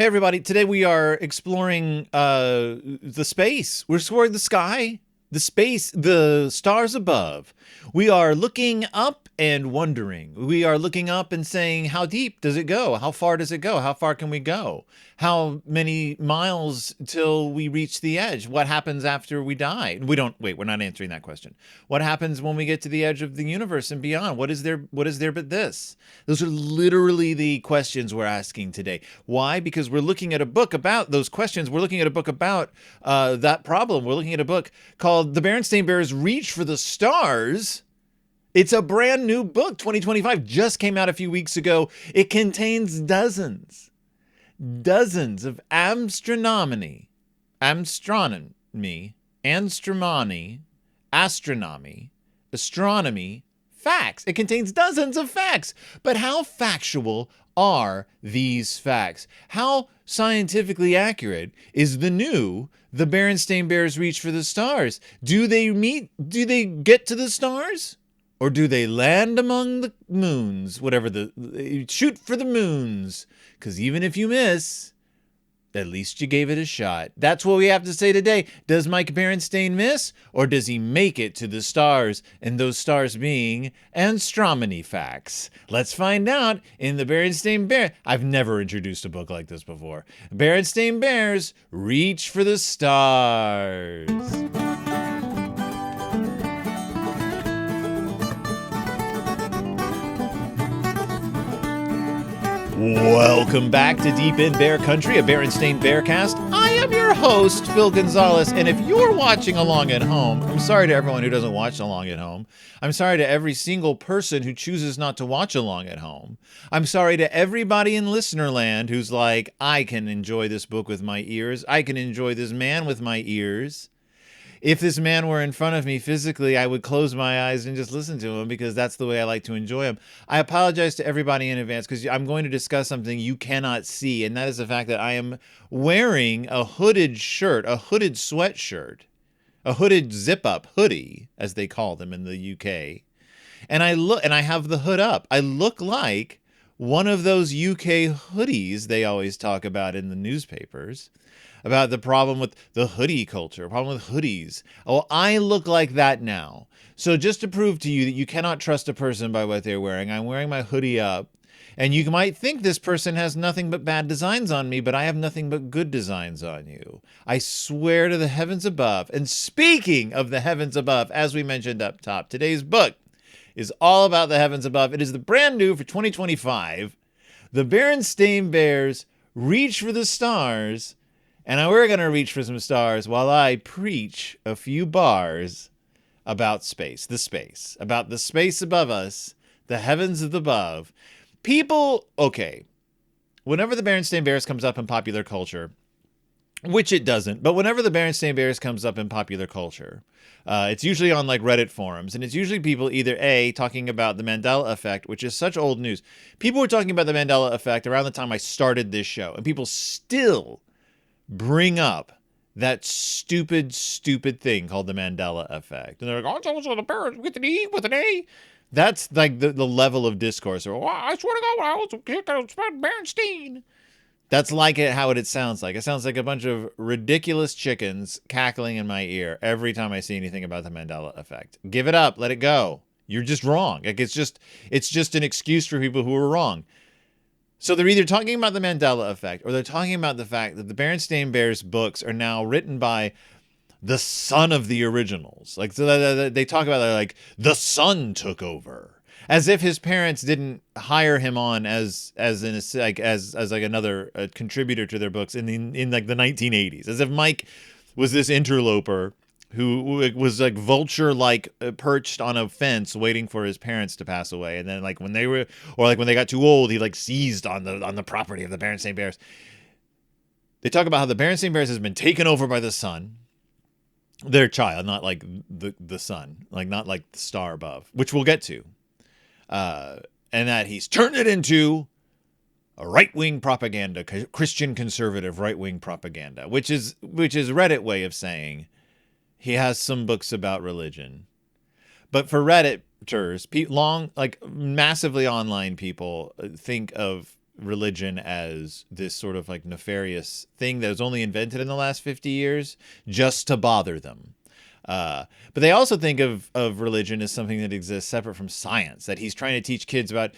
Hey everybody, today we are exploring the space. We're exploring the sky, the space, the stars above. We are looking up and wondering. We are looking up and saying, how deep does it go? How far does it go? How far can we go? How many miles till we reach the edge? What happens after we die? We're not answering that question. What happens when we get to the edge of the universe and beyond? What is there but this? Those are literally the questions we're asking today. Why? Because we're looking at a book about those questions. We're looking at a book about that problem. We're looking at a book called The Berenstain Bears Reach for the Stars. It's a brand new book, 2025, just came out a few weeks ago. It contains dozens of astronomy, astronomy facts. It contains dozens of facts. But how factual are these facts? How scientifically accurate is the Berenstain Bears Reach for the Stars? Do they get to the stars? Or do they land among the moons? Shoot for the moons. Because even if you miss, at least you gave it a shot. That's what we have to say today. Does Mike Berenstain miss? Or does he make it to the stars? And those stars being astronomy facts. Let's find out in the Berenstain Bear. I've never introduced a book like this before. Berenstain Bears Reach for the Stars. Welcome back to Deep in Bear Country, a Berenstain Bearcast. I am your host, Phil Gonzalez, and if you're watching along at home, I'm sorry to everyone who doesn't watch along at home. I'm sorry to every single person who chooses not to watch along at home. I'm sorry to everybody in listener land who's like, I can enjoy this book with my ears. I can enjoy this man with my ears. If this man were in front of me physically, I would close my eyes and just listen to him because that's the way I like to enjoy him. I apologize to everybody in advance because I'm going to discuss something you cannot see, and that is the fact that I am wearing a hooded shirt, a hooded sweatshirt, a hooded zip-up hoodie, as they call them in the UK. And I have the hood up. I look like one of those UK hoodies they always talk about in the newspapers. About the problem with the hoodie culture, problem with hoodies. Oh, I look like that now. So just to prove to you that you cannot trust a person by what they're wearing, I'm wearing my hoodie up. And you might think this person has nothing but bad designs on me, but I have nothing but good designs on you. I swear to the heavens above. And speaking of the heavens above, as we mentioned up top, today's book is all about the heavens above. It is the brand new for 2025, The Berenstain Bears Reach for the Stars. And we're going to reach for some stars while I preach a few bars about space, about the space above us, the heavens above. Whenever the Berenstain Bears comes up in popular culture, which it doesn't, but whenever the Berenstain Bears comes up in popular culture, it's usually on like Reddit forums, and it's usually people either A, talking about the Mandela effect, which is such old news. People were talking about the Mandela effect around the time I started this show, and people still bring up that stupid thing called the Mandela effect. And they're like, oh, so the parents with an E, with an A. That's like the level of discourse. Or, I swear to God, I was a kid that was Berenstain. That's like how it sounds like. It sounds like a bunch of ridiculous chickens cackling in my ear every time I see anything about the Mandela effect. Give it up. Let it go. You're just wrong. Like it's just an excuse for people who are wrong. So they're either talking about the Mandela effect or they're talking about the fact that the Berenstain Bears books are now written by the son of the originals. Like so they talk about it like the son took over, as if his parents didn't hire him on as another contributor to their books in like the 1980s, as if Mike was this interloper who was like vulture perched on a fence waiting for his parents to pass away, and then when they got too old, he seized on the property of the Berenstain Bears. They talk about how the Berenstain Bears has been taken over by the sun, their child, not like the sun, not like the star above, which we'll get to, and that he's turned it into a right-wing propaganda, Christian conservative right-wing propaganda, which is Reddit way of saying he has some books about religion. But for Redditors, massively online people think of religion as this sort of like nefarious thing that was only invented in the last 50 years just to bother them. But they also think of religion as something that exists separate from science, that he's trying to teach kids about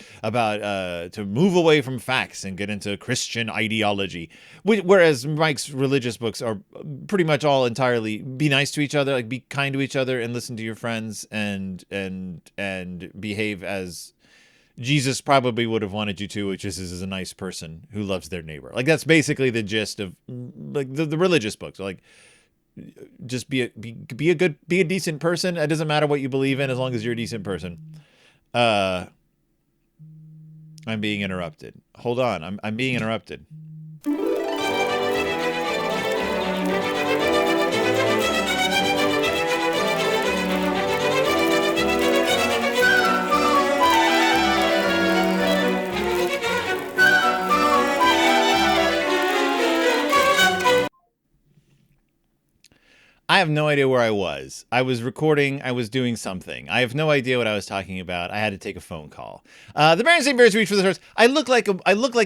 to move away from facts and get into Christian ideology. Whereas Mike's religious books are pretty much all entirely be nice to each other, like be kind to each other and listen to your friends and behave as Jesus probably would have wanted you to, which is as a nice person who loves their neighbor. Like that's basically the gist of like the religious books. Like, just be a decent person. It doesn't matter what you believe in as long as you're a decent person. I'm being interrupted. Hold on. I'm being interrupted. I have no idea where I was. I was recording. I was doing something. I have no idea what I was talking about. I had to take a phone call. The Berenstain Bears reach for the stars. I look like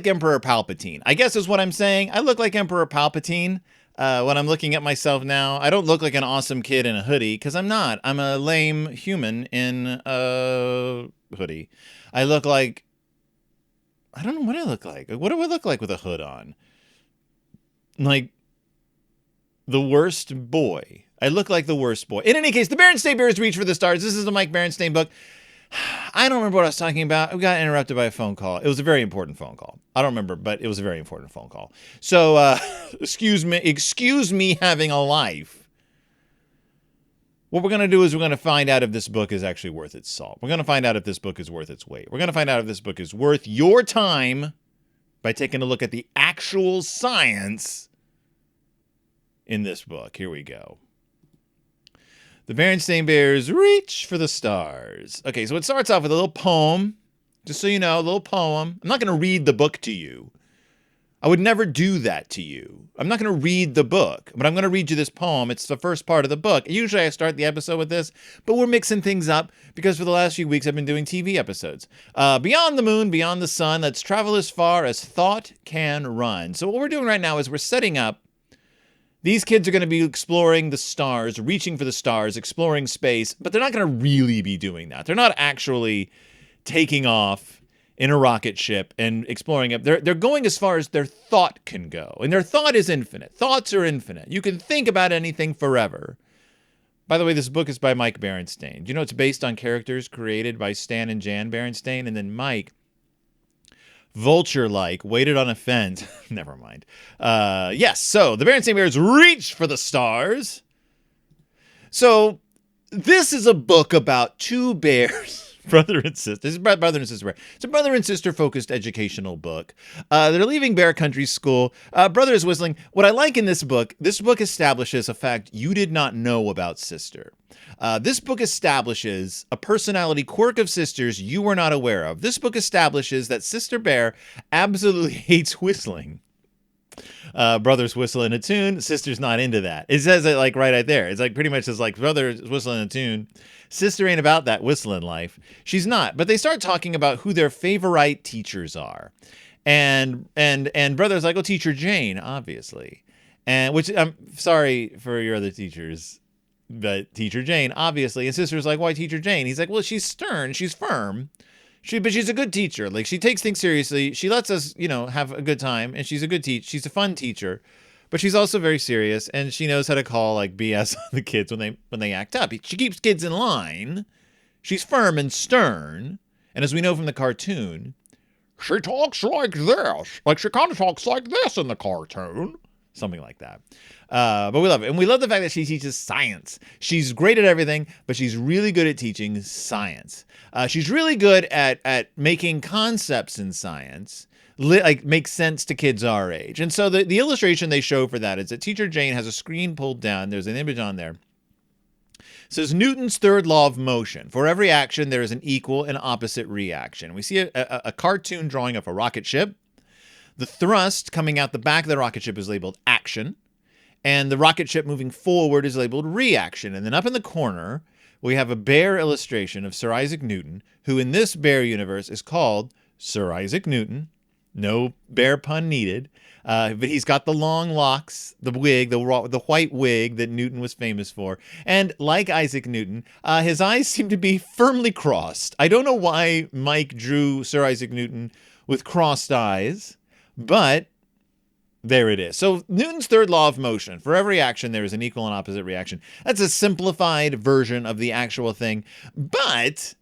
Emperor Palpatine. I guess is what I'm saying. I look like Emperor Palpatine when I'm looking at myself now. I don't look like an awesome kid in a hoodie because I'm not. I'm a lame human in a hoodie. I look like, I don't know what I look like. What do I look like with a hood on? Like the worst boy. I look like the worst boy. In any case, the Berenstain Bears reach for the stars. This is the Mike Berenstain book. I don't remember what I was talking about. We got interrupted by a phone call. It was a very important phone call. I don't remember, but it was a very important phone call. So, excuse me having a life. What we're going to do is we're going to find out if this book is actually worth its salt. We're going to find out if this book is worth its weight. We're going to find out if this book is worth your time by taking a look at the actual science in this book. Here we go. The Berenstain Bears reach for the stars. Okay, so it starts off with a little poem. Just so you know, a little poem. I'm not going to read the book to you. I would never do that to you. I'm not going to read the book, but I'm going to read you this poem. It's the first part of the book. Usually I start the episode with this, but we're mixing things up because for the last few weeks I've been doing TV episodes. Beyond the moon, beyond the sun, let's travel as far as thought can run. So what we're doing right now is we're setting up. These kids are going to be exploring the stars, reaching for the stars, exploring space, but they're not going to really be doing that. They're not actually taking off in a rocket ship and exploring it. They're going as far as their thought can go. And their thought is infinite. Thoughts are infinite. You can think about anything forever. By the way, this book is by Mike Berenstain. Do you know it's based on characters created by Stan and Jan Berenstain? And then Mike, vulture-like, waited on a fence. Never mind. Yes, so the Berenstain Bears reach for the stars. So this is a book about two bears. Brother and sister. This is brother and sister bear. It's a brother and sister focused educational book. They're leaving Bear Country School. Brother is whistling. What I like in this book establishes a fact you did not know about Sister. This book establishes a personality quirk of Sister's you were not aware of. This book establishes that Sister Bear absolutely hates whistling. Brother's whistling a tune. Sister's not into that. It says it like right there. It's like pretty much just like brother's whistling a tune. Sister ain't about that whistling life. She's not. But they start talking about who their favorite teachers are. And brother's like, oh, Teacher Jane, obviously. And which I'm sorry for your other teachers, but Teacher Jane, obviously. And sister's like, why Teacher Jane? He's like, well, she's stern, she's firm. But she's a good teacher. Like, she takes things seriously. She lets us, have a good time. And she's a good teacher. She's a fun teacher. But she's also very serious. And she knows how to call, like, BS on the kids when they act up. She keeps kids in line. She's firm and stern. And as we know from the cartoon, she talks like this. Like, she kind of talks like this in the cartoon. Something like that. But we love it. And we love the fact that she teaches science. She's great at everything, but she's really good at teaching science. She's really good at making concepts in science make sense to kids our age. And so the illustration they show for that is that Teacher Jane has a screen pulled down. There's an image on there. It says Newton's third law of motion. For every action, there is an equal and opposite reaction. We see a cartoon drawing of a rocket ship. The thrust coming out the back of the rocket ship is labeled action. And the rocket ship moving forward is labeled reaction. And then up in the corner, we have a bear illustration of Sir Isaac Newton, who in this bear universe is called Sir Isaac Newton, No bear pun needed. But he's got the long locks, the wig, the white wig that Newton was famous for. And like Isaac Newton, his eyes seem to be firmly crossed. I don't know why Mike drew Sir Isaac Newton with crossed eyes, but there it is. So Newton's third law of motion: for every action, there is an equal and opposite reaction. That's a simplified version of the actual thing. But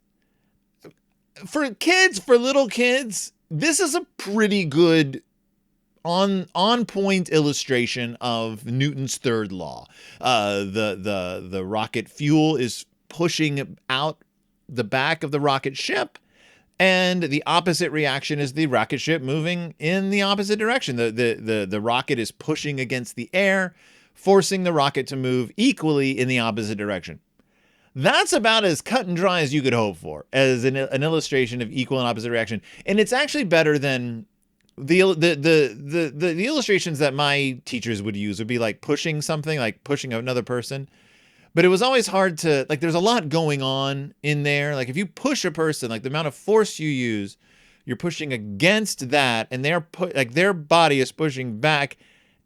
for kids, for little kids, this is a pretty good on point illustration of Newton's third law. The rocket fuel is pushing out the back of the rocket ship, and the opposite reaction is the rocket ship moving in the opposite direction. The rocket is pushing against the air, forcing the rocket to move equally in the opposite direction. That's about as cut and dry as you could hope for as an illustration of equal and opposite reaction. And it's actually better than the illustrations that my teachers would use would be like pushing something, like pushing another person. But it was always hard to, like, there's a lot going on in there. Like if you push a person, like the amount of force you use, you're pushing against that, and their body is pushing back.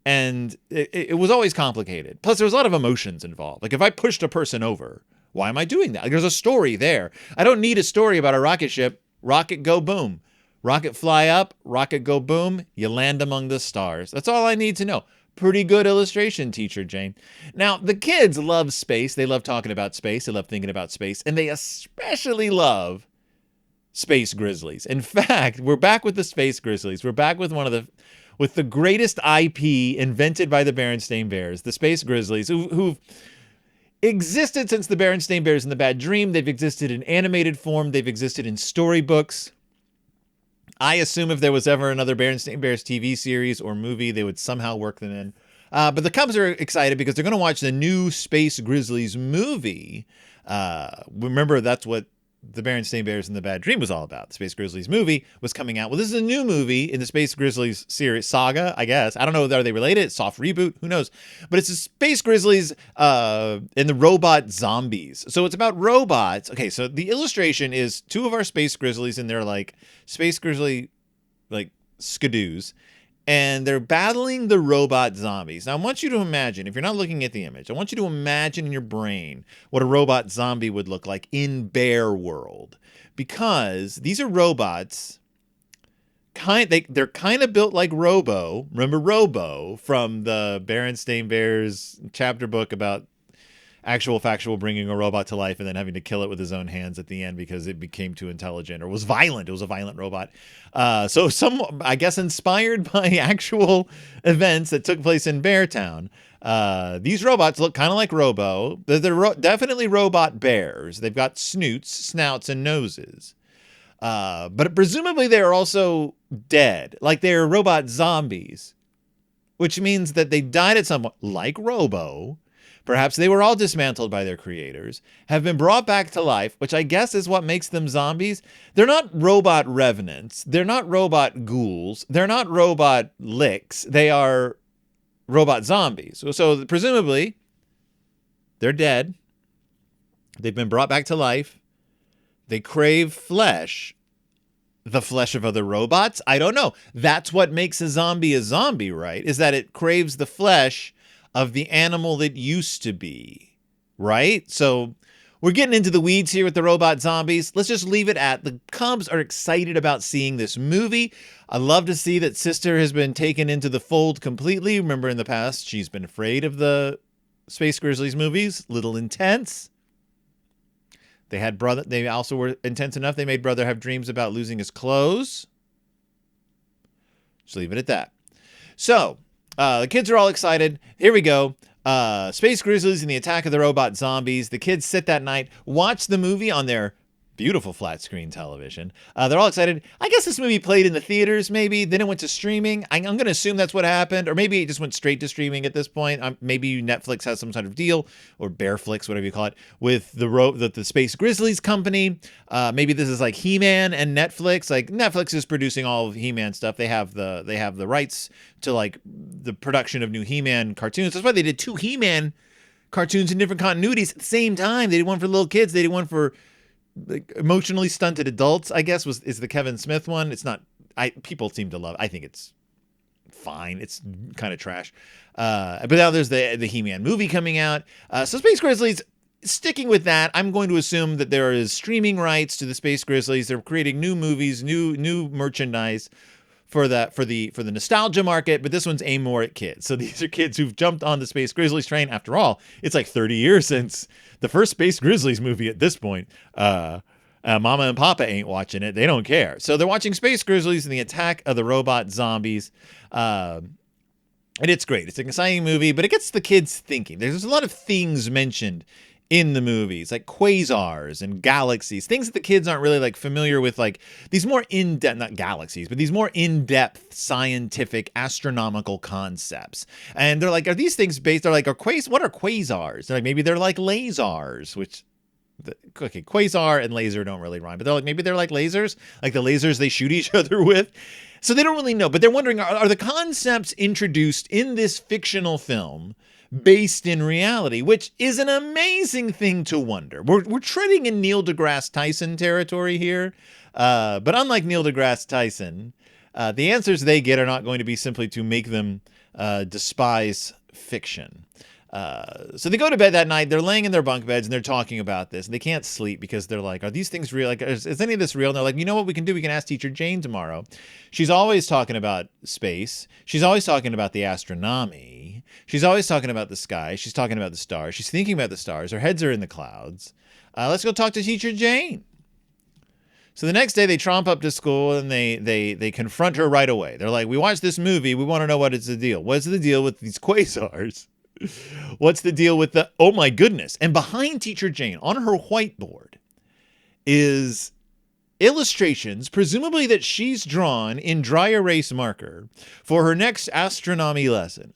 And it was always complicated. Plus there was a lot of emotions involved. Like if I pushed a person over, why am I doing that? Like, there's a story there. I don't need a story about a rocket ship. Rocket go boom. Rocket fly up, rocket go boom, you land among the stars. That's all I need to know. Pretty good illustration, Teacher Jane. Now, the kids love space. They love talking about space. They love thinking about space. And they especially love Space Grizzlies. In fact, we're back with the Space Grizzlies. We're back with with the greatest IP invented by the Berenstain Bears, the Space Grizzlies, who've existed since the Berenstain Bears and the Bad Dream. They've existed in animated form. They've existed in storybooks. I assume if there was ever another Berenstain Bears TV series or movie, they would somehow work them in. But the Cubs are excited because they're going to watch the new Space Grizzlies movie. Remember, that's what the Berenstain Bears and the Bad Dream was all about. The Space Grizzlies movie was coming out. Well, this is a new movie in the Space Grizzlies series saga, I guess. I don't know. Are they related? Soft reboot? Who knows? But it's the Space Grizzlies and the robot zombies. So it's about robots. Okay, so the illustration is two of our Space Grizzlies, and they're like Space Grizzly, like skidoos, and they're battling the robot zombies. Now, I want you to imagine, if you're not looking at the image, I want you to imagine in your brain what a robot zombie would look like in Bear World. Because these are robots, they're kind of built like Robo. Remember Robo from the Berenstain Bears chapter book about actual factual bringing a robot to life and then having to kill it with his own hands at the end because it became too intelligent or was violent. It was a violent robot. So I guess inspired by actual events that took place in Beartown. These robots look kind of like Robo. They're definitely robot bears. They've got snouts, and noses. But presumably they are also dead. Like they're robot zombies, which means that they died at some point, like Robo. Perhaps they were all dismantled by their creators, have been brought back to life, which I guess is what makes them zombies. They're not robot revenants. They're not robot ghouls. They're not robot licks. They are robot zombies. So presumably, they're dead. They've been brought back to life. They crave flesh. The flesh of other robots? I don't know. That's what makes a zombie, right? Is that it craves the flesh of the animal that used to be, right? So we're getting into the weeds here with the robot zombies. Let's just leave it at the Cubs are excited about seeing this movie. I love to see that Sister has been taken into the fold completely. Remember in the past, she's been afraid of the Space Grizzlies movies, little intense. They also were intense enough. They made Brother have dreams about losing his clothes. Just leave it at that. So, the kids are all excited. Here we go. Space Grizzlies and the Attack of the Robot Zombies. The kids sit that night, watch the movie on their beautiful flat screen television. They're all excited. I guess this movie played in the theaters, maybe. Then it went to streaming. I'm going to assume that's what happened. Or maybe it just went straight to streaming at this point. Maybe Netflix has some sort of deal, or Bearflix, whatever you call it, with the Space Grizzlies company. Maybe this is like He-Man and Netflix. Like Netflix is producing all of He-Man stuff. They have the rights to like the production of new He-Man cartoons. That's why they did two He-Man cartoons in different continuities at the same time. They did one for little kids. They did one for like emotionally stunted adults, I guess, is the Kevin Smith one. It's not, people seem to love it. I think it's fine. It's kind of trash. But now there's the He-Man movie coming out. So Space Grizzlies, sticking with that, I'm going to assume that there is streaming rights to the Space Grizzlies. They're creating new movies, new merchandise for the nostalgia market, but this one's aimed more at kids. So these are kids who've jumped on the Space Grizzlies train. After all, it's like 30 years since the first Space Grizzlies movie at this point. Mama and Papa ain't watching it. They don't care. So they're watching Space Grizzlies and the attack of the robot zombies. And it's great. It's an exciting movie, but it gets the kids thinking. There's a lot of things mentioned in the movies, like quasars and galaxies, things that the kids aren't really like familiar with, like these more in-depth, not galaxies, but these more in-depth scientific astronomical concepts. And they're like, are these things based? They're like, what are quasars? They're like, maybe they're like lasers, which, okay, quasar and laser don't really rhyme, but they're like, maybe they're like lasers, like the lasers they shoot each other with. So they don't really know, but they're wondering, are the concepts introduced in this fictional film based in reality, which is an amazing thing to wonder. We're treading in Neil deGrasse Tyson territory here, but unlike Neil deGrasse Tyson, the answers they get are not going to be simply to make them despise fiction. So they go to bed that night, they're laying in their bunk beds and they're talking about this, and they can't sleep because they're like, are these things real? Like, is any of this real? And they're like, you know what we can do? We can ask Teacher Jane tomorrow. She's always talking about space. She's always talking about the astronomy. She's always talking about the sky. She's talking about the stars. She's thinking about the stars. Her heads are in the clouds. Let's go talk to Teacher Jane. So the next day they tromp up to school and they confront her right away. They're like, we watched this movie. We want to know what is the deal. What's the deal with these quasars? What's the deal with the, oh my goodness. And behind Teacher Jane on her whiteboard is illustrations, presumably that she's drawn in dry erase marker for her next astronomy lesson.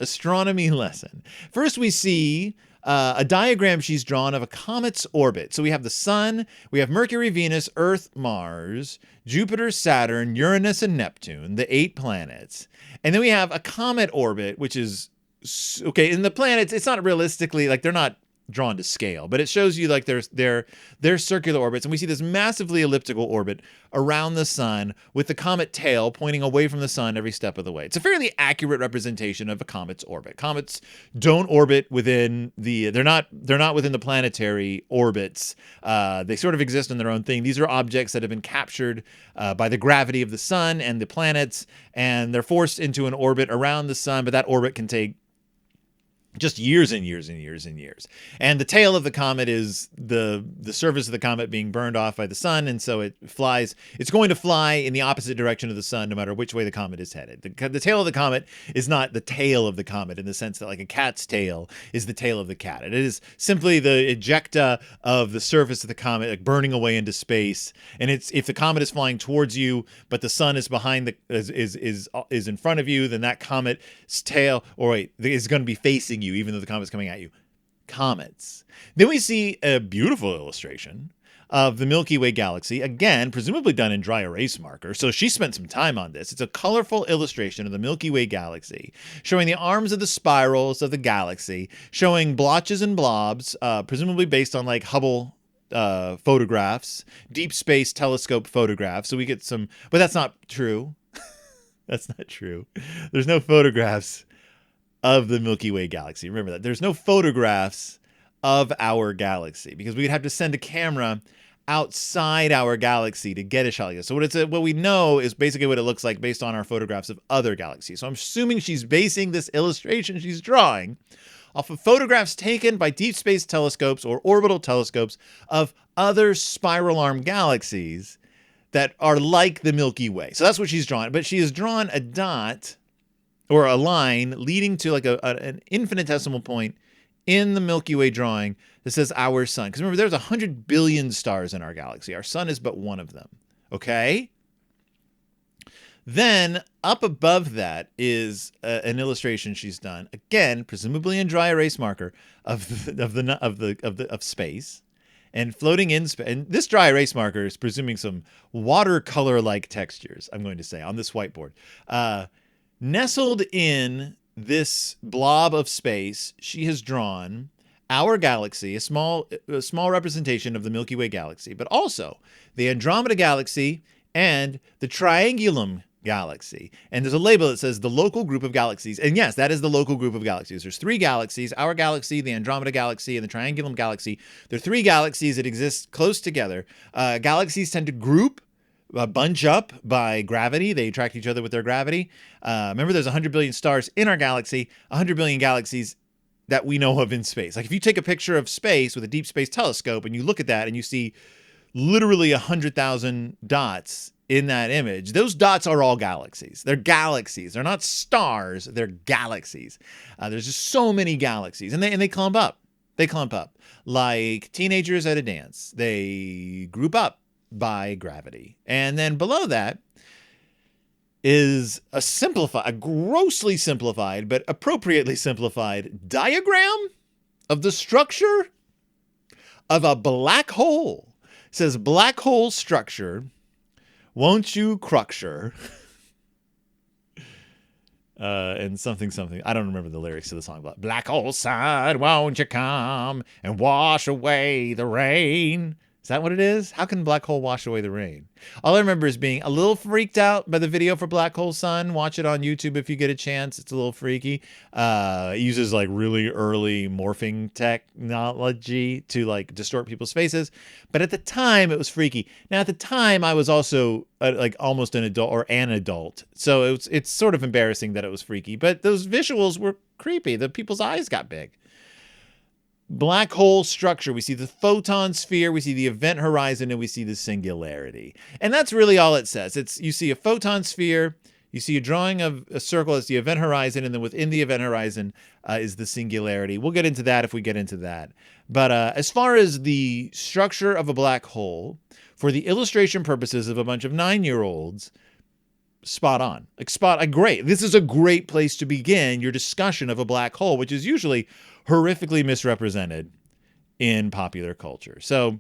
First we see a diagram she's drawn of a comet's orbit. So we have the sun, we have Mercury, Venus, Earth, Mars, Jupiter, Saturn, Uranus, and Neptune, the 8 planets. And then we have a comet orbit, which is, okay, in the planets, it's not realistically, like, they're not drawn to scale, but it shows you like their circular orbits, and we see this massively elliptical orbit around the sun with the comet tail pointing away from the sun every step of the way. It's a fairly accurate representation of a comet's orbit. Comets don't orbit within they're not within the planetary orbits. They sort of exist in their own thing. These are objects that have been captured by the gravity of the sun and the planets, and they're forced into an orbit around the sun, but that orbit can take just years and years and years and years. And the tail of the comet is the surface of the comet being burned off by the sun, and so it flies. It's going to fly in the opposite direction of the sun no matter which way the comet is headed. The tail of the comet is not the tail of the comet in the sense that like a cat's tail is the tail of the cat. It is simply the ejecta of the surface of the comet, like burning away into space. And it's, if the comet is flying towards you, but the sun is behind is in front of you, then that comet's tail, is going to be facing you, even though the comet's coming at you. Comets. Then we see a beautiful illustration of the Milky Way galaxy, again, presumably done in dry erase marker. So she spent some time on this. It's a colorful illustration of the Milky Way galaxy, showing the arms of the spirals of the galaxy, showing blotches and blobs, presumably based on like Hubble photographs, deep space telescope photographs. So we get some, but that's not true. That's not true. There's no photographs of the Milky Way galaxy. Remember that. There's no photographs of our galaxy because we'd have to send a camera outside our galaxy to get a shot like this. So what we know is basically what it looks like based on our photographs of other galaxies. So I'm assuming she's basing this illustration she's drawing off of photographs taken by deep space telescopes or orbital telescopes of other spiral arm galaxies that are like the Milky Way. So that's what she's drawn. But she has drawn a dot or a line leading to like an infinitesimal point in the Milky Way drawing that says our sun. Because remember, there's 100 billion stars in our galaxy. Our sun is but one of them. Okay? Then up above that is an illustration she's done, again, presumably in dry erase marker, of space. And floating in space, and this dry erase marker is presuming some watercolor-like textures, I'm going to say, on this whiteboard. Nestled in this blob of space, she has drawn our galaxy, a small representation of the Milky Way galaxy, but also the Andromeda galaxy and the Triangulum galaxy. And there's a label that says the local group of galaxies. And yes, that is the local group of galaxies. There's 3 galaxies, our galaxy, the Andromeda Galaxy, and the Triangulum Galaxy. There are 3 galaxies that exist close together. Galaxies tend to group, bunch up by gravity. They attract each other with their gravity. Remember, there's 100 billion stars in our galaxy, 100 billion galaxies that we know of in space. Like if you take a picture of space with a deep space telescope and you look at that and you see literally 100,000 dots in that image, those dots are all galaxies. They're galaxies. They're not stars. They're galaxies. There's just so many galaxies, and they clump up. They clump up like teenagers at a dance. They group up by gravity, and then below that is a grossly simplified, but appropriately simplified diagram of the structure of a black hole. It says black hole structure. Won't you cruxure? And something. I don't remember the lyrics to the song, but black hole side, won't you come and wash away the rain? Is that what it is? How can black hole wash away the rain? All I remember is being a little freaked out by the video for Black Hole Sun. Watch it on YouTube if you get a chance. It's a little freaky. It uses like really early morphing technology to like distort people's faces. But at the time, it was freaky. Now, at the time, I was also like almost an adult. So it's sort of embarrassing that it was freaky. But those visuals were creepy. The people's eyes got big. Black hole structure. We see the photon sphere, we see the event horizon, and we see the singularity. And that's really all it says. You see a photon sphere, you see a drawing of a circle as the event horizon, and then within the event horizon is the singularity. We'll get into that if we get into that. But as far as the structure of a black hole, for the illustration purposes of a bunch of 9-year-olds, spot on. Great. This is a great place to begin your discussion of a black hole, which is usually horrifically misrepresented in popular culture. So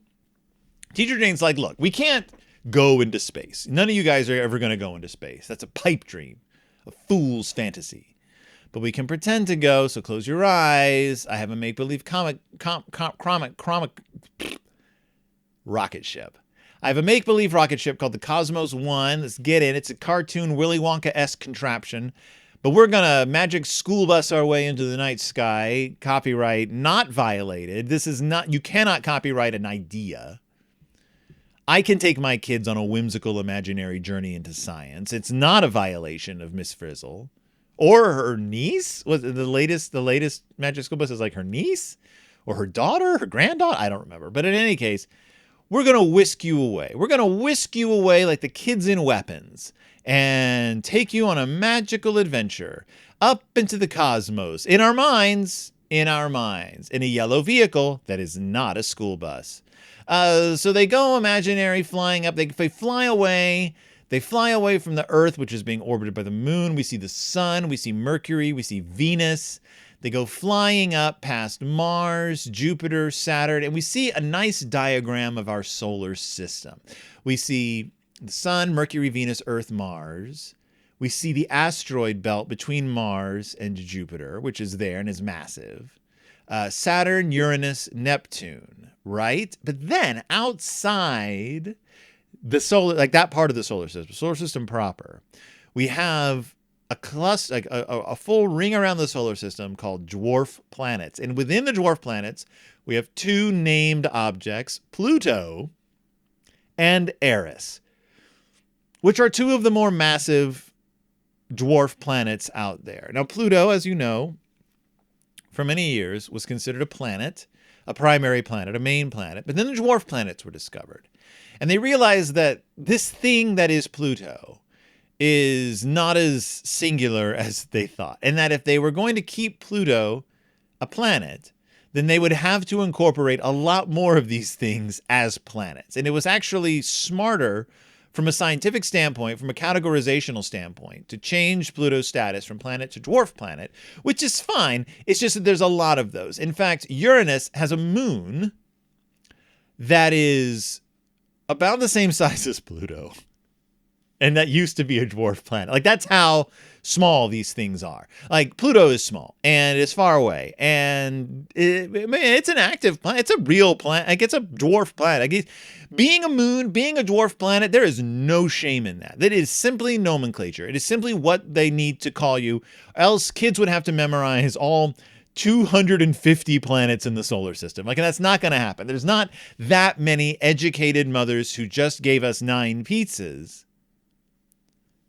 Teacher Jane's like, look, we can't go into space. None of you guys are ever going to go into space. That's a pipe dream, a fool's fantasy. But we can pretend to go, so close your eyes. I have a make-believe rocket ship. I have a make-believe rocket ship called the Cosmos 1. Let's get in. It's a cartoon Willy Wonka-esque contraption. But we're going to magic school bus our way into the night sky. Copyright not violated. You cannot copyright an idea. I can take my kids on a whimsical imaginary journey into science. It's not a violation of Miss Frizzle. Or her niece? Was it the latest magic school bus is like her niece? Or her daughter? Her granddaughter? I don't remember. But in any case, we're going to whisk you away. We're going to whisk you away like the kids in Weapons and take you on a magical adventure up into the cosmos, in our minds, in a yellow vehicle that is not a school bus. So they go imaginary flying up. They fly away. They fly away from the Earth, which is being orbited by the moon. We see the sun. We see Mercury. We see Venus. They go flying up past Mars, Jupiter, Saturn, and we see a nice diagram of our solar system. We see the sun, Mercury, Venus, Earth, Mars. We see the asteroid belt between Mars and Jupiter, which is there and is massive. Saturn, Uranus, Neptune, right? But then outside the solar, like that part of the solar system proper, we have a cluster, like a full ring around the solar system called dwarf planets. And within the dwarf planets, we have 2 named objects, Pluto and Eris, which are 2 of the more massive dwarf planets out there. Now, Pluto, as you know, for many years was considered a planet, a primary planet, a main planet. But then the dwarf planets were discovered. And they realized that this thing that is Pluto is not as singular as they thought. And that if they were going to keep Pluto a planet, then they would have to incorporate a lot more of these things as planets. And it was actually smarter from a scientific standpoint, from a categorizational standpoint, to change Pluto's status from planet to dwarf planet, which is fine. It's just that there's a lot of those. In fact, Uranus has a moon that is about the same size as Pluto. And that used to be a dwarf planet. Like, that's how small these things are. Like, Pluto is small and it's far away. And it's an active planet. It's a real planet. Like, it's a dwarf planet. Like, being a moon, being a dwarf planet, there is no shame in that. That is simply nomenclature. It is simply what they need to call you. Else, kids would have to memorize all 250 planets in the solar system. Like, and that's not going to happen. There's not that many educated mothers who just gave us 9 pizzas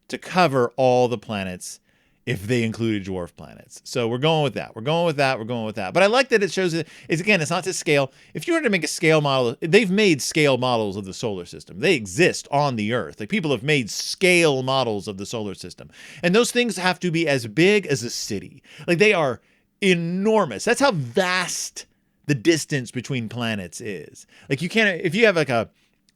to cover all the planets if they included dwarf planets. So we're going with that. We're going with that. We're going with that. But I like that it shows that it's not to scale. If you were to make a scale model, they've made scale models of the solar system. They exist on the Earth. Like, people have made scale models of the solar system. And those things have to be as big as a city. Like, they are enormous. That's how vast the distance between planets is. Like, you can't, if you have like a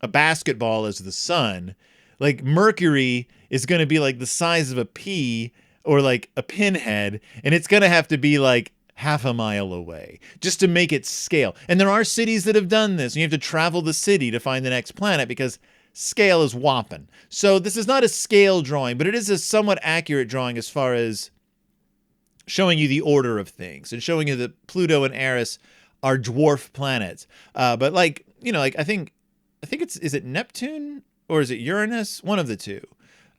basketball as the sun, like, Mercury is going to be like the size of a pea or like a pinhead, and it's going to have to be like half a mile away just to make it scale. And there are cities that have done this. And you have to travel the city to find the next planet because scale is whopping. So this is not a scale drawing, but it is a somewhat accurate drawing as far as showing you the order of things and showing you that Pluto and Eris are dwarf planets. But like, you know, like I think is it Neptune or is it Uranus? One of the two.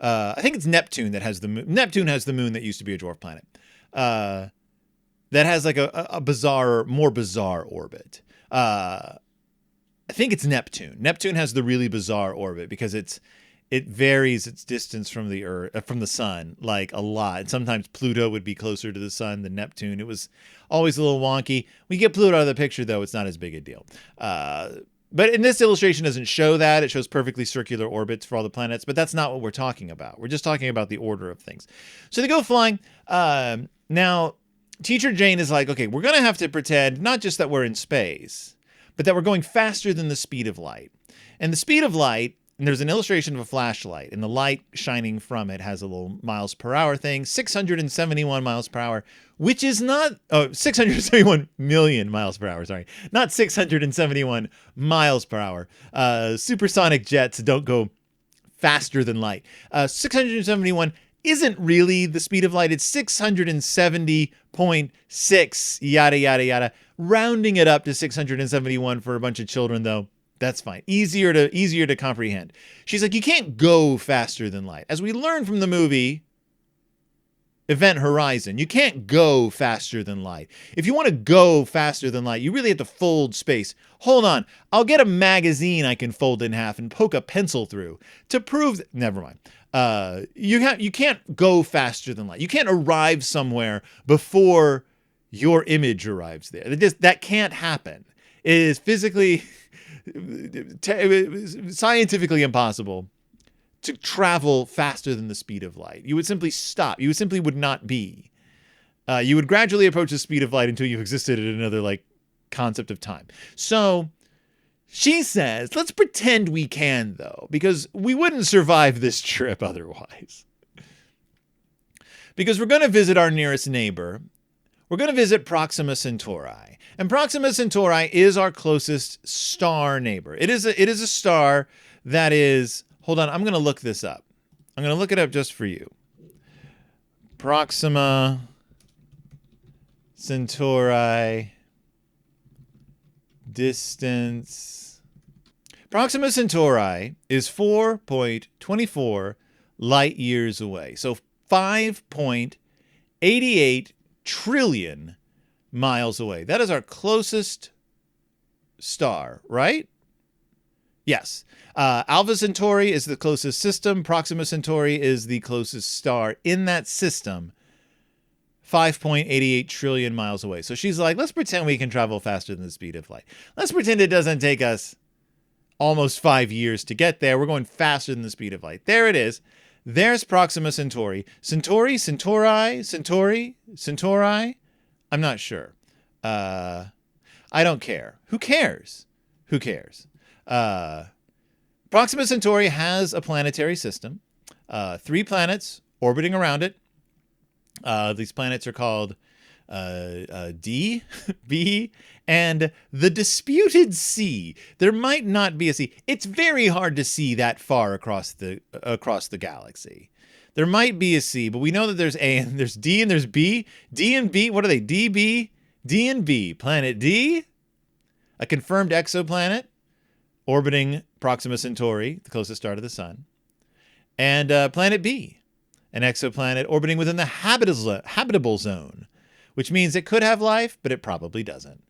I think it's Neptune that has the moon. Neptune has the moon that used to be a dwarf planet. That has like a bizarre, more bizarre orbit. I think it's Neptune. Neptune has the really bizarre orbit because it varies its distance from the Earth, from the sun, like a lot. Sometimes Pluto would be closer to the sun than Neptune. It was always a little wonky. We get Pluto out of the picture, though. It's not as big a deal. But in this illustration doesn't show that. It shows perfectly circular orbits for all the planets, but that's not what we're talking about. We're just talking about the order of things. So they go flying. Now, Teacher Jane is like, okay, we're going to have to pretend not just that we're in space, but that we're going faster than the speed of light. And the speed of light, and there's an illustration of a flashlight, and the light shining from it has a little miles per hour thing, 671 miles per hour, which is not, 671 million miles per hour, sorry, not 671 miles per hour. Supersonic jets don't go faster than light. 671 isn't really the speed of light. It's 670.6, yada, yada, yada. Rounding it up to 671 for a bunch of children, though, that's fine. Easier to comprehend. She's like, you can't go faster than light. As we learned from the movie Event Horizon, you can't go faster than light. If you want to go faster than light, you really have to fold space. Hold on. I'll get a magazine I can fold in half and poke a pencil through to prove that, never mind. You can't go faster than light. You can't arrive somewhere before your image arrives there. That can't happen. It is physically, scientifically impossible to travel faster than the speed of light. You would simply stop. You simply would not be. You would gradually approach the speed of light until you existed in another like concept of time. So she says, let's pretend we can, though, because we wouldn't survive this trip otherwise. Because we're going to visit our nearest neighbor. We're going to visit Proxima Centauri. And Proxima Centauri is our closest star neighbor. It is a star that is, hold on, I'm going to look this up. I'm going to look it up just for you. Proxima Centauri distance. Proxima Centauri is 4.24 light years away. So 5.88 trillion miles away. That is our closest star, right? Yes. Alpha Centauri is the closest system. Proxima Centauri is the closest star in that system. 5.88 trillion miles away. So she's like, let's pretend we can travel faster than the speed of light. Let's pretend it doesn't take us almost 5 years to get there. We're going faster than the speed of light. There it is. There's Proxima Centauri. Centauri? I'm not sure. I don't care. Who cares? Proxima Centauri has a planetary system. 3 planets orbiting around it. These planets are called D, B, and the disputed C. There might not be a C. It's very hard to see that far across the galaxy. There might be a C, but we know that there's A and there's D and there's B. D and B, what are they? D, B, D and B. Planet D, a confirmed exoplanet orbiting Proxima Centauri, the closest star to the sun. And Planet B, an exoplanet orbiting within the habitable zone, which means it could have life, but it probably doesn't.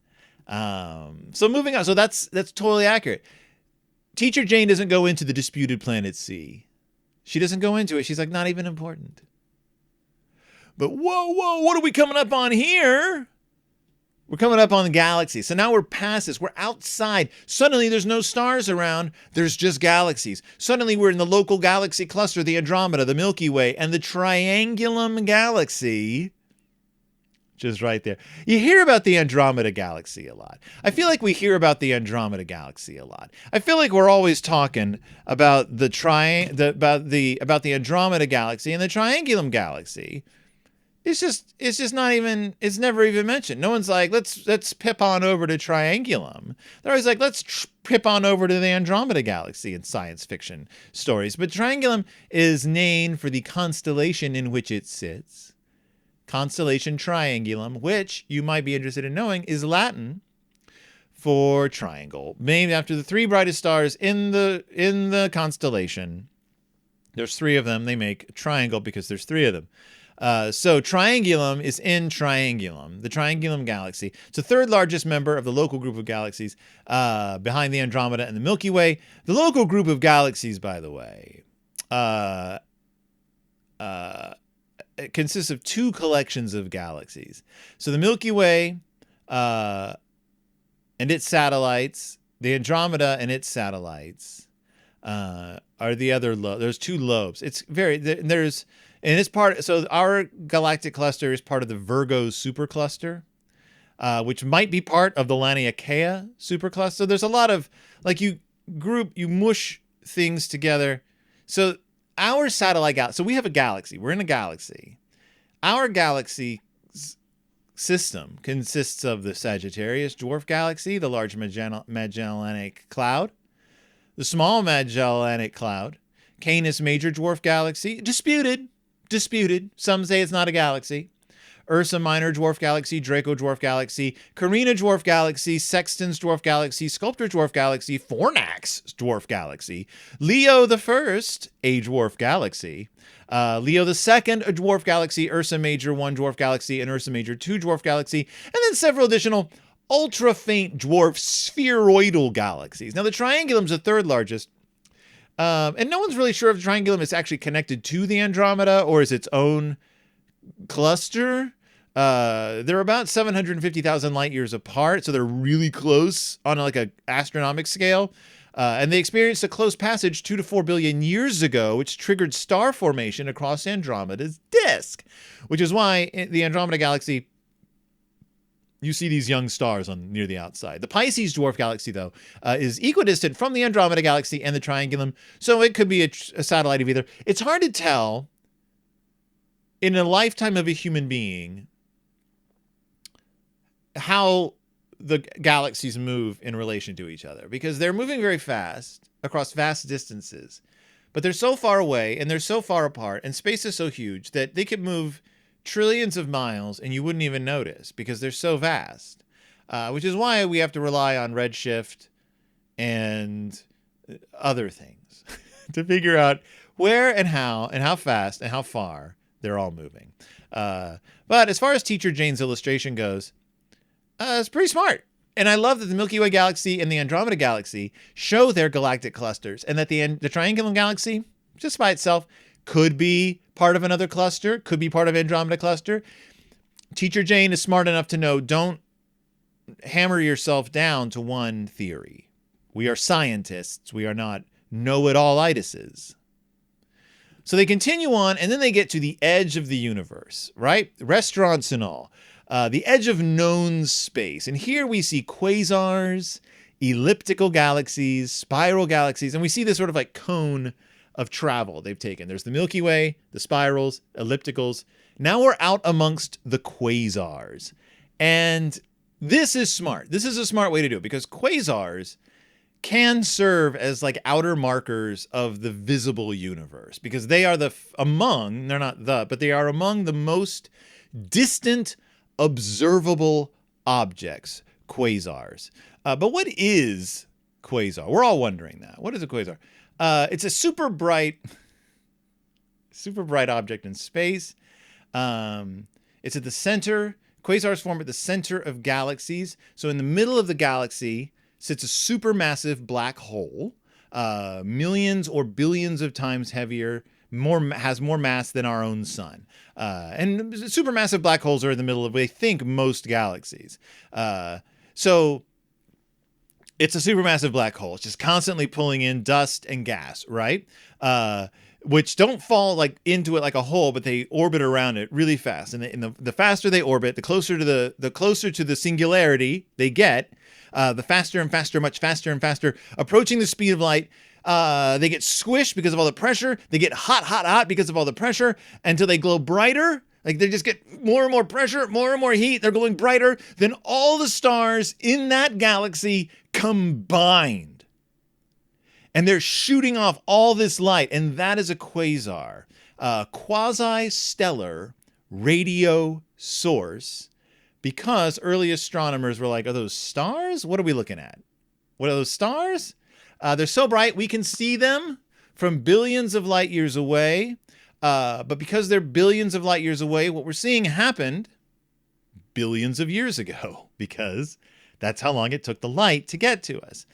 So moving on. So that's totally accurate. Teacher Jane doesn't go into the disputed planet C. She doesn't go into it. She's like, not even important. But whoa, what are we coming up on here? We're coming up on the galaxy. So now we're past this. We're outside. Suddenly there's no stars around. There's just galaxies. Suddenly we're in the local galaxy cluster, the Andromeda, the Milky Way, and the Triangulum Galaxy. Just right there. You hear about the Andromeda Galaxy a lot. I feel like we hear about the Andromeda Galaxy a lot. I feel like we're always talking about the Andromeda Galaxy and the Triangulum Galaxy. It's just not even, it's never even mentioned. No one's like, let's pip on over to Triangulum. They're always like, let's pip on over to the Andromeda Galaxy in science fiction stories. But Triangulum is named for the constellation in which it sits. Constellation Triangulum, which you might be interested in knowing is Latin for triangle, named after the three brightest stars in the constellation. There's three of them. They make a triangle because there's three of them. So Triangulum is in Triangulum, the Triangulum Galaxy. It's the third largest member of the local group of galaxies behind the Andromeda and the Milky Way. The local group of galaxies, by the way, it consists of two collections of galaxies. So the Milky Way and its satellites, the Andromeda and its satellites are the other there's two lobes. It's and it's part, so our galactic cluster is part of the Virgo supercluster, which might be part of the Laniakea supercluster. So there's a lot of, like, you mush things together. So our satellite galaxy, so we have a galaxy. We're in a galaxy. Our galaxy system consists of the Sagittarius dwarf galaxy, the Large Magellanic Cloud, the Small Magellanic Cloud, Canis Major dwarf galaxy, disputed. Some say it's not a galaxy. Ursa Minor dwarf galaxy, Draco dwarf galaxy, Carina dwarf galaxy, Sextans dwarf galaxy, Sculptor dwarf galaxy, Fornax dwarf galaxy, Leo the First, a dwarf galaxy, Leo the Second, a dwarf galaxy, Ursa Major 1 dwarf galaxy, and Ursa Major 2 dwarf galaxy, and then several additional ultra faint dwarf spheroidal galaxies. Now the Triangulum's the third largest. And no one's really sure if the Triangulum is actually connected to the Andromeda or is its own cluster. They're about 750,000 light years apart, so they're really close on like a astronomic scale. And they experienced a close passage 2 to 4 billion years ago, which triggered star formation across Andromeda's disk, which is why in the Andromeda Galaxy, you see these young stars near the outside. The Pisces dwarf galaxy, though, is equidistant from the Andromeda Galaxy and the Triangulum, so it could be a satellite of either. It's hard to tell in a lifetime of a human being how the galaxies move in relation to each other, because they're moving very fast across vast distances, but they're so far away and they're so far apart, and space is so huge that they could move trillions of miles and you wouldn't even notice because they're so vast, which is why we have to rely on redshift and other things to figure out where and how fast and how far they're all moving. But as far as Teacher Jane's illustration goes, it's pretty smart. And I love that the Milky Way Galaxy and the Andromeda Galaxy show their galactic clusters, and that the Triangulum Galaxy, just by itself, could be part of another cluster, could be part of Andromeda cluster. Teacher Jane is smart enough to know, don't hammer yourself down to one theory. We are scientists. We are not know-it-all-itises. So they continue on, and then they get to the edge of the universe, right? Restaurants and all. The edge of known space. And here we see quasars, elliptical galaxies, spiral galaxies, and we see this sort of like cone of travel they've taken. There's the Milky Way, the spirals, ellipticals. Now we're out amongst the quasars. And this is smart. This is a smart way to do it because quasars can serve as like outer markers of the visible universe because they are they're not but they are among the most distant observable objects, quasars. But what is quasar? We're all wondering that. What is a quasar? It's a super bright object in space. It's at the center. Quasars form at the center of galaxies. So in the middle of the galaxy sits a supermassive black hole, millions or billions of times heavier, has more mass than our own sun. And supermassive black holes are in the middle of, I think, most galaxies. So it's a supermassive black hole. It's just constantly pulling in dust and gas, right? Which don't fall like into it like a hole, but they orbit around it really fast. And the faster they orbit, the closer to the singularity they get, the faster and faster, much faster and faster, approaching the speed of light. They get squished because of all the pressure. They get hot because of all the pressure until they glow brighter. Like they just get more and more pressure, more and more heat. They're glowing brighter than all the stars in that galaxy combined. And they're shooting off all this light. And that is a quasar, quasi-stellar radio source. Because early astronomers were like, are those stars? What are we looking at? What are those stars? They're so bright, we can see them from billions of light years away. But because they're billions of light years away, what we're seeing happened billions of years ago, because that's how long it took the light to get to us.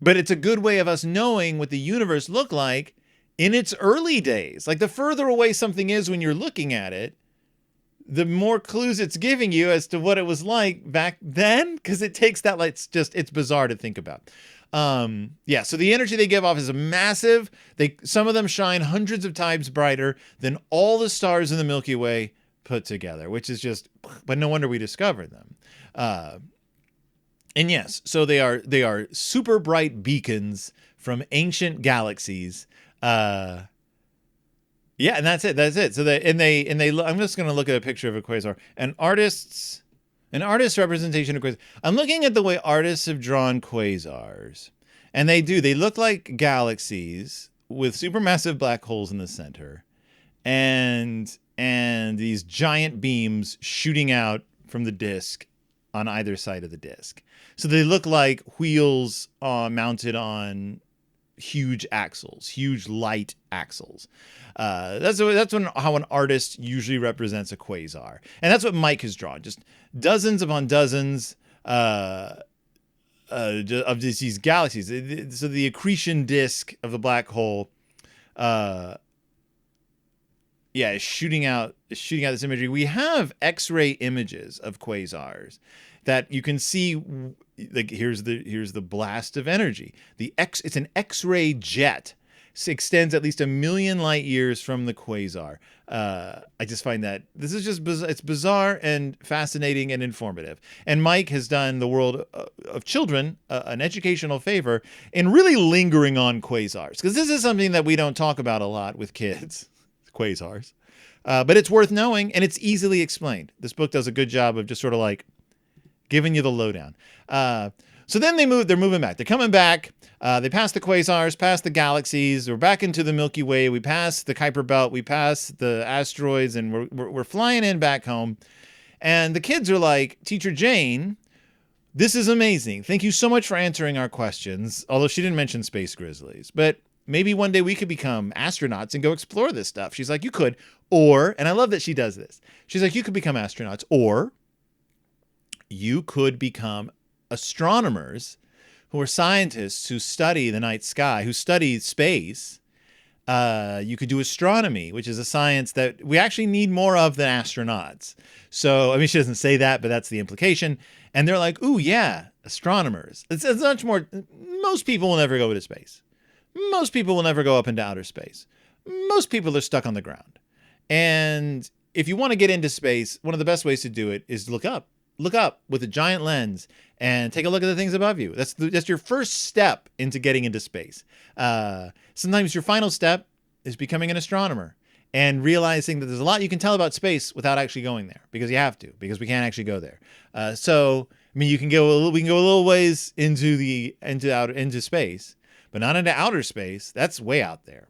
But it's a good way of us knowing what the universe looked like in its early days. Like the further away something is when you're looking at it, the more clues it's giving you as to what it was like back then, because it takes that light. It's bizarre to think about. So the energy they give off is massive. Some of them shine hundreds of times brighter than all the stars in the Milky Way put together, which is but no wonder we discovered them. And yes, so they are super bright beacons from ancient galaxies. And that's it. So I'm just going to look at a picture of a quasar. An artist's representation of quasars. I'm looking at the way artists have drawn quasars, and they look like galaxies with supermassive black holes in the center, and these giant beams shooting out from the disk on either side of the disk. So they look like wheels mounted on huge axles, huge light axles. That's how an artist usually represents a quasar. And that's what Mike has drawn. Just dozens upon dozens of these galaxies. So the accretion disk of the black hole is shooting out this imagery. We have X-ray images of quasars that you can see. Like here's the blast of energy. It's an X-ray jet. It extends at least 1 million light years from the quasar. I just find that this is just it's bizarre and fascinating and informative. And Mike has done the world of children an educational favor in really lingering on quasars, because this is something that we don't talk about a lot with kids. Quasars, but it's worth knowing, and it's easily explained. This book does a good job of just sort of like giving you the lowdown. So then they're moving back. They're coming back. They pass the quasars, past the galaxies. We're back into the Milky Way. We pass the Kuiper Belt. We pass the asteroids, and we're flying in back home. And the kids are like, Teacher Jane, this is amazing. Thank you so much for answering our questions. Although she didn't mention space grizzlies, but maybe one day we could become astronauts and go explore this stuff. She's like, you could, and I love that she does this. She's like, you could become astronauts, or you could become astronomers who are scientists who study the night sky, who study space. You could do astronomy, which is a science that we actually need more of than astronauts. So, I mean, she doesn't say that, but that's the implication. And they're like, ooh, yeah, astronomers. It's much more. Most people will never go into space. Most people will never go up into outer space. Most people are stuck on the ground. And if you want to get into space, one of the best ways to do it is to look up. Look up with a giant lens and take a look at the things above you. That's your first step into getting into space. Sometimes your final step is becoming an astronomer. and realizing that there's a lot you can tell about space without actually going there, because you have to, because we can't actually go there. So I mean, we can go a little ways into space, but not into outer space. That's way out there.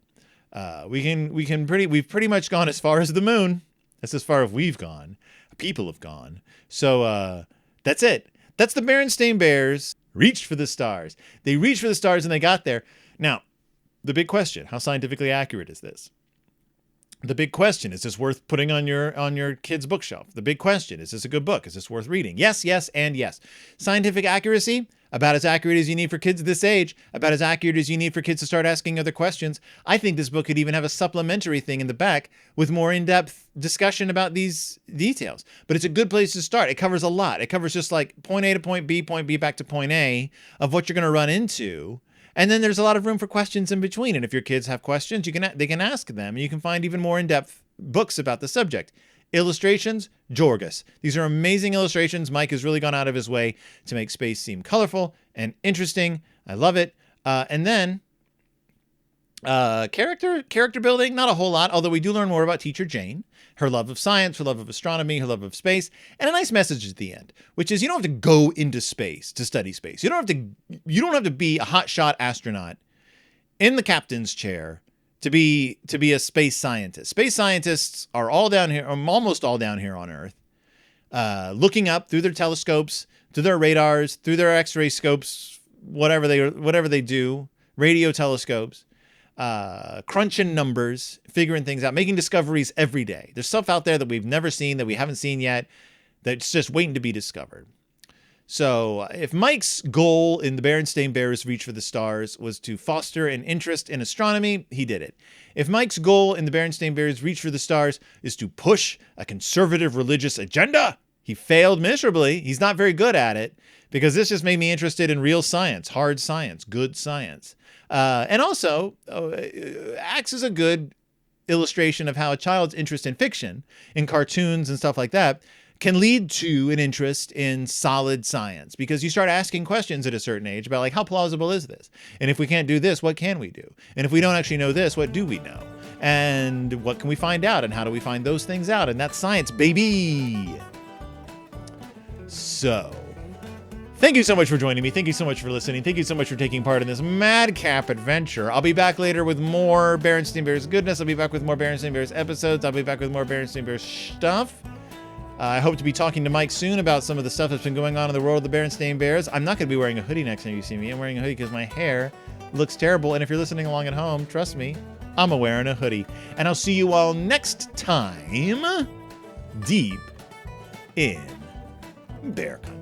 We've pretty much gone as far as the moon. That's as far as we've gone. People have gone. So that's it. That's the Berenstain Bears reached for the stars. They reached for the stars and they got there. Now, the big question, how scientifically accurate is this? The big question, is this worth putting on your kid's bookshelf? The big question, is this a good book? Is this worth reading? Yes, yes, and yes. Scientific accuracy, about as accurate as you need for kids this age, about as accurate as you need for kids to start asking other questions. I think this book could even have a supplementary thing in the back with more in-depth discussion about these details. But it's a good place to start. It covers a lot. It covers just like point A to point B back to point A of what you're going to run into. And then there's a lot of room for questions in between. And if your kids have questions, they can ask them. You can find even more in-depth books about the subject. Illustrations, Jorgus. These are amazing illustrations. Mike has really gone out of his way to make space seem colorful and interesting. I love it. And then character building, not a whole lot, although we do learn more about Teacher Jane, her love of science, her love of astronomy, her love of space, and a nice message at the end, which is you don't have to go into space to study space. You don't have to be a hotshot astronaut in the captain's chair to be a space scientist. Space scientists are almost all down here on Earth, looking up through their telescopes, through their radars, through their X-ray scopes, whatever they do, radio telescopes. Crunching numbers, figuring things out, making discoveries every day. There's stuff out there that we've never seen, that we haven't seen yet, that's just waiting to be discovered. So if Mike's goal in the Berenstain Bears Reach for the Stars was to foster an interest in astronomy, he did it. If Mike's goal in the Berenstain Bears Reach for the Stars is to push a conservative religious agenda, he failed miserably. He's not very good at it, because this just made me interested in real science, hard science, good science. And also acts as a good illustration of how a child's interest in fiction, in cartoons and stuff like that, can lead to an interest in solid science, because you start asking questions at a certain age about, like, how plausible is this? And if we can't do this, what can we do? And if we don't actually know this, what do we know? And what can we find out? And how do we find those things out? And that's science, baby. So, thank you so much for joining me. Thank you so much for listening. Thank you so much for taking part in this madcap adventure. I'll be back later with more Berenstain Bears goodness. I'll be back with more Berenstain Bears episodes. I'll be back with more Berenstain Bears stuff. I hope to be talking to Mike soon about some of the stuff that's been going on in the world of the Berenstain Bears. I'm not going to be wearing a hoodie next time you see me. I'm wearing a hoodie because my hair looks terrible. And if you're listening along at home, trust me, I'm wearing a hoodie. And I'll see you all next time, deep in Bear Country.